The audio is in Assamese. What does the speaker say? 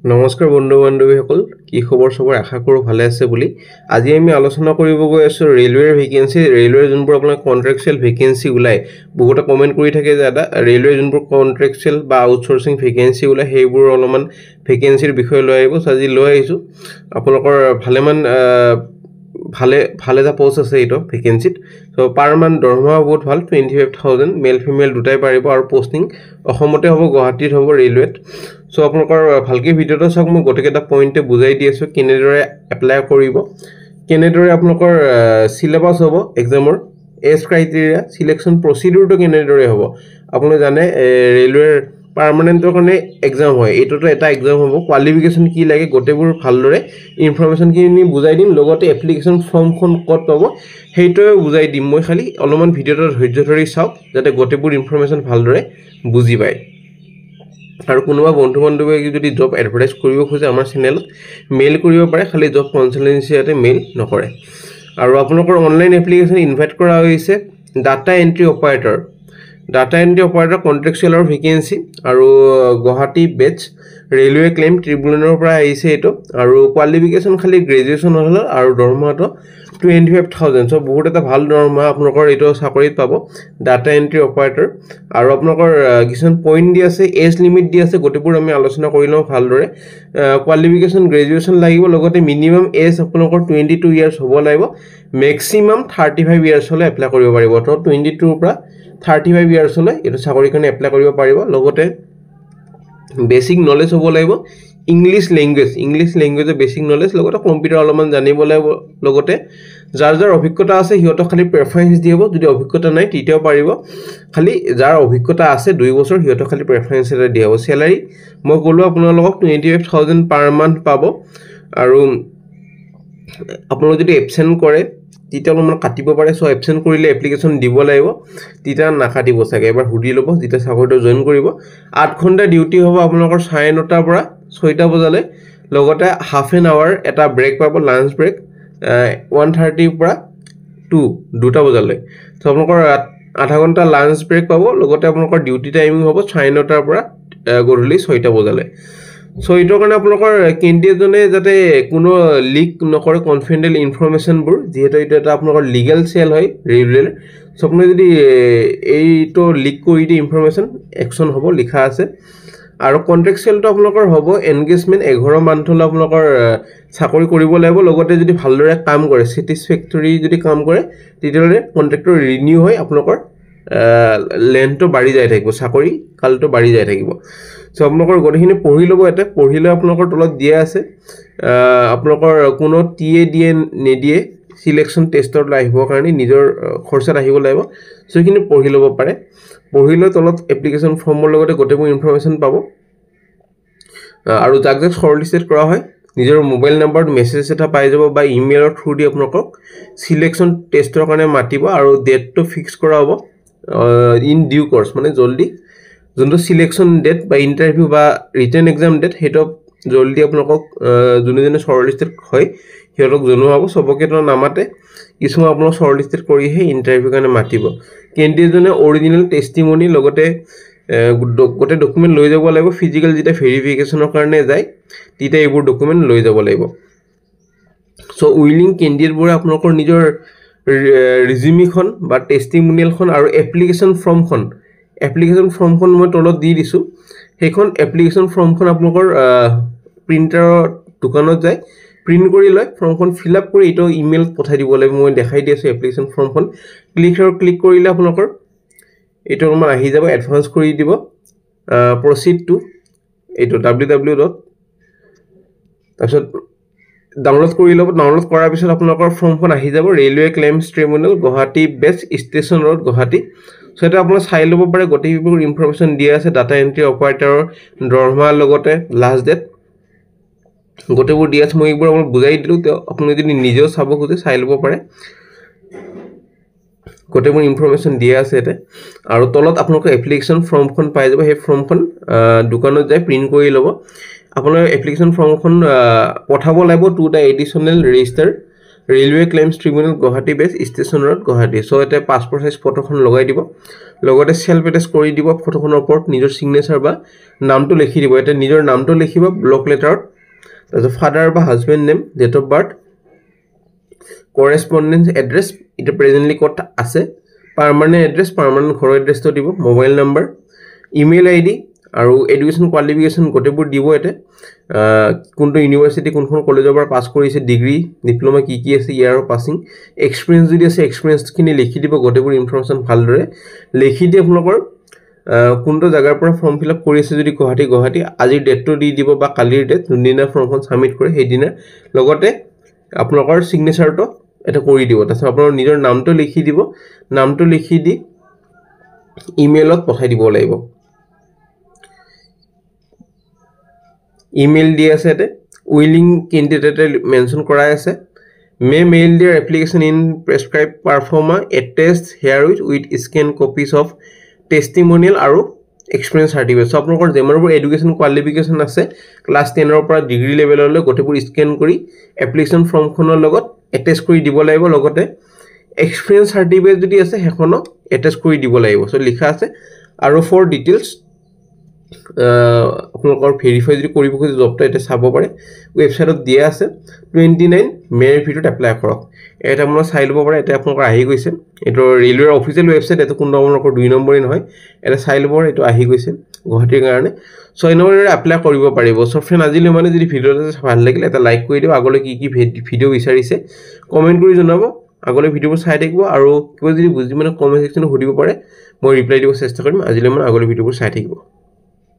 নমস্কাৰ বন্ধু বান্ধৱীসকল কি খবৰ সবৰ আশা কৰোঁ ভালে আছে বুলি আজি আমি আলোচনা কৰিব গৈ আছো ৰেলৱেৰ ভেকেন্সি ৰেলৱেৰ যোনবোৰ আপোনাৰ কন্ট্ৰাকচুৱেল ভেকেন্সি ওলাই বহুতে কমেন্ট কৰি থাকে যে দাদা ৰেলৱেৰ যোনবোৰ কন্ট্ৰাকচুৱেল বা আউটসোৰ্সিং ভেকেন্সি ওলাই সেইবোৰ অলপমান ভেকেন্সিৰ বিষয়ে লৈ আহিব আজি লৈ আহিছো আপোনালোকৰ ভালে এটা পোষ্ট আছে এইটো ভেকেন্সিত সো পাৰ মান দৰমহা বহুত ভাল 25000 মেল ফিমেল দুটাই পাৰিব আৰু পোষ্টিং অসমতে হ'ব গুৱাহাটীত হ'ব ৰেলৱেত সো আপোনালোকৰ ভালকে ভিডিওটো চাওক মই গটেকেটা পইণ্টে বুজাই দি আছো কেনেদৰে এপ্লাই কৰিব কেনেদৰে আপোনালোকৰ সিলেবাস হ'ব এক্সামৰ এজ ক্ৰাইটেৰিয়া সিলেকশন প্ৰসিডিউৰটো কেনেদৰে হ'ব আপুনি জানে ৰেলৱেৰ পাৰ্মানেন্টৰ কাৰণে এক্সাম হয় এটোটো এটা এক্সাম হ'ব কোৱালিফিকেশন কি লাগে গটেবোৰ ভালদৰে ইনফৰমেশন কিনি বুজাই দিম লগতে এপ্লিকেশন ফৰ্মখন কত পাব হেইটোৱে বুজাই দিম মই খালি অলপমান ভিডিওটো ধৈৰ্য ধৰি চাওক যাতে গটেবোৰ ইনফৰমেশন ভালদৰে বুজি পায় আৰু কোনোবা বন্ধু বান্ধৱীয়ে যদি জব এডভাৰটাইজ কৰিব খোজে আমাৰ চেনেলত মেইল কৰিব পাৰে খালি জব কনসালটেন্সিতে মেইল নকৰে আৰু আপোনালোকৰ অনলাইন এপ্লিকেশন ইনভাইট কৰা হৈছে ডাটা এন্ট্ৰি অপাৰেটৰ কন্ট্ৰাকচুৱেলৰ ভেকেন্সি আৰু গুৱাহাটী বেচ ৰেলৱে ক্লেম ট্ৰিবিউনেলৰ পৰা আহিছে এটো আৰু কোৱালিফিকেশন খালি গ্ৰেজুৱেচন হল আৰু দৰমহাটো 25000 সো বহুত এটা ভাল দৰমহা আপোনালোকৰ এটো চাকৰিত পাব ডাটা এন্ট্ৰি অপাৰেটৰ আৰু আপোনালোকৰ কিছুমান পইণ্ট দি আছে এজ লিমিট দি আছে গটেবোৰ আমি আলোচনা কৰি লওঁ ভালদৰে কোৱালিফিকেশন গ্ৰেজুৱেচন লাগিব লগতে মিনিমাম এজ আপোনালোকৰ 22 ইয়াৰ্স হ'ব লাগিব ম্যাক্সিমাম 35 ইয়াৰ্স হলে এপ্লাই কৰিব পাৰিব তো 22 পৰা 35 ইয়াৰ্স হলে এটো চাকৰি কাৰণে এপ্লাই কৰিব পাৰিব লগতে বেসিক নলেজ হ'ব লাগিব ইংলিশ ল্যাঙ্গুৱেজৰ বেসিক নলেজ লগতে কম্পিউটাৰ অলপমান জানিব লাগিব লগতে যাৰ অভিজ্ঞতা আছে হিয়তো খালি প্ৰেফাৰেন্স দিব যদি অভিজ্ঞতা নাই তিতেও পাৰিব খালি যাৰ অভিজ্ঞতা আছে 2 বছৰ হিয়তো খালি প্ৰেফাৰেন্স এটা দিয়া হ'ব স্যালাৰি মই কলো আপোনালোকক 25000 পাৰ মান্থ পাব আৰু আপোনালোক যদি এবসেন্ট কৰে তিতে অলপমান কাটিব পাৰে সো এবসেন্ট কৰিলে এপ্লিকেশন দিব লাগিব তিতা নাকাটিব চাগে এবাৰ হুডি লব যেতিয়া চাকৰিটো জয়েন কৰিব 8 ঘণ্টা ডিউটি হ'ব আপোনালোকৰ 9:30 পৰা 6টা বজালৈ লগতে হাফ এন আৱাৰ এটা ব্ৰেক পাব লাঞ্চ ব্ৰেক 1:30 পৰা 2টা বজালৈ সো আপোনালোকৰ আধা ঘণ্টা লাঞ্চ ব্ৰেক পাব লগতে আপোনালোকৰ ডিউটি টাইমিং হ'ব 9:30 পৰা গধূলি 6টা বজালৈ সো ইটোৰ কাৰণে আপোনালোকৰ কেন্ডিডেটজনে যাতে কোনো লিক নকৰে কনফিডেন্সিয়েল ইনফৰমেশনবোৰ যেহেতু এটা আপোনালোকৰ লিগ্যাল সেল হয় ৰেলৱেৰ সো আপুনি যদি এইটো লিক কৰি দি ইনফৰমেশন একচন হ'ব লিখা আছে আৰু কন্ট্ৰাকচুৱেলটো আপোনালোকৰ হ'ব এনগেজমেন্ট 11 মান্থলৈ আপোনালোকৰ চাকৰি কৰিব লাগিব লগতে যদি ভালদৰে কাম কৰে স্যাটিসফ্যাক্টৰি যদি কাম কৰে তেতিয়ালে কন্ট্ৰাক্টৰ ৰিনিউ হয় আপোনালোকৰ লেন্থটো বাঢ়ি যায় থাকিব চাকৰি কালটো বাঢ়ি যায় থাকিব সো আপোনালোকৰ গটেখিনি পঢ়ি লব এটা পঢ়িলে আপোনালোকৰ তলত দিয়া আছে আপোনালোকৰ কোনো টিএ দিয়ে নেদিয়ে সিলেকশন টেষ্টৰ আহিবৰ কাৰণে নিজৰ খৰচাত আহিব লাগিব সো এইখিনি পঢ়ি লব পাৰে পঢ়িলে তলত এপ্লিকেশন ফৰ্মৰ লগতে গটেবোৰ ইনফৰমেশন পাব আৰু যাক শৰ্টলিস্টেড কৰা হয় নিজৰ মোবাইল নাম্বাৰত মেছেজ এটা পাই যাব বা ইমেইলৰ থ্ৰু দি আপোনালোকক সিলেকশন টেষ্টৰ কাৰণে মাতিব আৰু ডেটটো ফিক্স কৰা হ'ব ইন ডিউ কোৰ্স মানে জলদি যোনটো সিলেকশন ডেট বা ইন্টাৰভিউ বা ৰিটেন এক্সাম ডেট হেটো জলদি আপোনালোকক যোনজনে শৰ্টলিস্টেড হয় হিয়ৰক জনোৱা হ'ব সবকে তো নামাতে কিছুমান আপোনালোক শৰ্টলিস্টেড কৰি হে ইন্টাৰভিউ কাৰণে মাতিব কেন্ডিডেটজনে অৰিজিনাল টেষ্টিমনি লগতে গোটে ডকুমেন্ট লৈ যাব লাগিব ফিজিক্যাল যেটা ভেৰিফিকেশনৰ কাৰণে যায় তিতে এইবোৰ ডকুমেন্ট লৈ যাব লাগিব সো উইলিং কেন্ডিডেটবোৰে আপোনালোকৰ নিজৰ ৰিজিউমিখন বা টেষ্টিমনিয়েলখন আৰু এপ্লিকেশন ফৰ্মখন মই তলত দি দিছো হেখন এপ্লিকেশন ফৰ্মখন আপোনালোকৰ প্ৰিন্টাৰৰ দোকানত যায় প্ৰিন্ট কৰি লয় ফৰ্মখন ফিল আপ কৰি এটো ইমেইল পঠাই দিব লাগিব মই দেখাই দি আছো এপ্লিকেশন ফৰ্মখন ক্লিক কৰিলে আপোনালোকৰ এটো অলপমান আহি যাব এডভান্স কৰি দিব প্ৰসিড টু এটো www. তাৰপিছত ডাউনলোড কৰি লব ডাউনলোড কৰাৰ পিছত আপোনালোকৰ ফৰ্মখন আহি যাব ৰেলৱে ক্লেইমছ ট্ৰিবিউনেল গুৱাহাটী বেচ ষ্টেচন ৰোড গুৱাহাটী সো এটা আপোনালোক চাই লব পাৰে গটেবোৰ ইনফৰমেশন দিয়া আছে ডাটা এন্ট্ৰি অপাৰেটৰৰ দৰমহা লগতে লাষ্ট ডেট গটেবোৰ দিয়া আছে মই এইবোৰ আপোনাক বুজাই দিলো আপুনি যদি নিজেও চাব খুজে চাই লব পাৰে গটেবোৰ ইনফৰমেশন দিয়া আছে এতে আৰু তলত আপোনালোকৰ এপ্লিকেশন ফৰ্মখন পাই যাব সেই ফৰ্মখন দোকানত যায় প্ৰিন্ট কৰি লব আপোনাৰ এপ্লিকেশন ফৰ্মখন পঠাব লাগিব to the additional register railway claims tribunal Guwahati বেছ ষ্টেচন ৰোড গুৱাহাটী সো এটা পাছপোৰ্ট সাইজ ফটোখন লগাই দিব লগতে সেলফ এটেচ কৰি দিব ফটোখনৰ ওপৰত নিজৰ সিগনেচাৰ বা নামটো লিখি দিব এটা নিজৰ নামটো লিখিব ব্লক লেটাৰত তাৰপিছত ফাদাৰ বা husband name date of birth correspondence address এটা প্ৰেজেন্টলি ক'ত আছে পাৰ্মানেন্ট এড্ৰেছ পাৰ্মানেন্ট ঘৰৰ এড্ৰেছটো দিব মোবাইল নাম্বাৰ ইমেইল আইডি আৰু এডুকেশ্যন কোৱালিফিকেশ্যন গোটেইবোৰ দিব এতে কোনটো ইউনিভাৰ্সিটি কোনখন কলেজৰ পৰা পাছ কৰিছে ডিগ্ৰী ডিপ্লোমা কি আছে ইয়াৰ পাছিং এক্সপেৰিয়েন্স যদি আছে এক্সপেৰিয়েন্সখিনি লিখি দিব গোটেইবোৰ ইনফৰমেশন ভালদৰে লিখি দি আপোনালোকৰ কোনটো জায়গাৰ পৰা ফৰ্ম ফিল আপ কৰিছে যদি গুৱাহাটী আজিৰ ডেটটো দি দিব বা কালিৰ ডেট যোনদিনা ফৰ্মখন সাবমিট কৰে সেই দিনা লগতে আপোনালোকৰ সিগনেচাৰটো এটা কৰি দিব তাৰপিছত আপোনাৰ নিজৰ নামটো লিখি দিব নামটো লিখি দি ইমেইলত পঠাই দিব লাগিব ইমেইল দি আছে এতে উইলিং ক্যান্ডিডেট মেনশন কৰাই আছে may mail their application in prescribe proforma attest herewith scan copies of testimonial আৰু এক্সপেৰিয়েন্স সাৰ্টিফিকেট সো আপোনালোকৰ যেমানবোৰ এডুকেশ্যন কোৱালিফিকেশ্যন আছে ক্লাছ 10 ৰ পৰা ডিগ্ৰী লেভেললৈ গোটেইবোৰ স্ক্যান কৰি এপ্লিকেশ্যন ফৰ্মখনৰ লগত এটেচ কৰি দিব লাগিব লগতে এক্সপেৰিয়েন্স সাৰ্টিফিকেট যদি আছে হেখনো এটেচ কৰি দিব লাগিব সো লিখা আছে আৰু ফৰ ডিটেইলছ আপোনালোকৰ ভেৰিফাই যদি কৰিব খোজে জবটো এটা চাব পাৰে ওয়েবসাইটত দিয়া আছে 29 মেৰ ভিতৰত এপ্লাই কৰক এটা আপোনালোকে চাই ল'ব পাৰে এটা আপোনালোকৰ আহি গৈছে এটো ৰেলৱেৰ অফিচিয়েল ওয়েবসাইট এটো কোনটো আপোনালোকৰ 2 নম্বৰই নহয় এটা চাই ল'ব এটো আহি গৈছে গুৱাহাটীৰ কাৰণে 6 নম্বৰেৰে এপ্লাই কৰিব পাৰিব সো ফ্ৰেন্ড আজিলৈ মানে যদি ভিডিওটো ভাল লাগিলে এটা লাইক কৰি দিও আগলৈ কি ভিডিও বিচাৰিছে কমেন্ট কৰি জনাব আগলৈ ভিডিওবোৰ চাই থাকিব আৰু কিবা যদি বুজি মানে কমেন্ট সেকশনত সুধিব পাৰে মই ৰিপ্লাই দিব চেষ্টা কৰিম আজিলৈ মানে আগলৈ ভিডিওবোৰ চাই থাকিব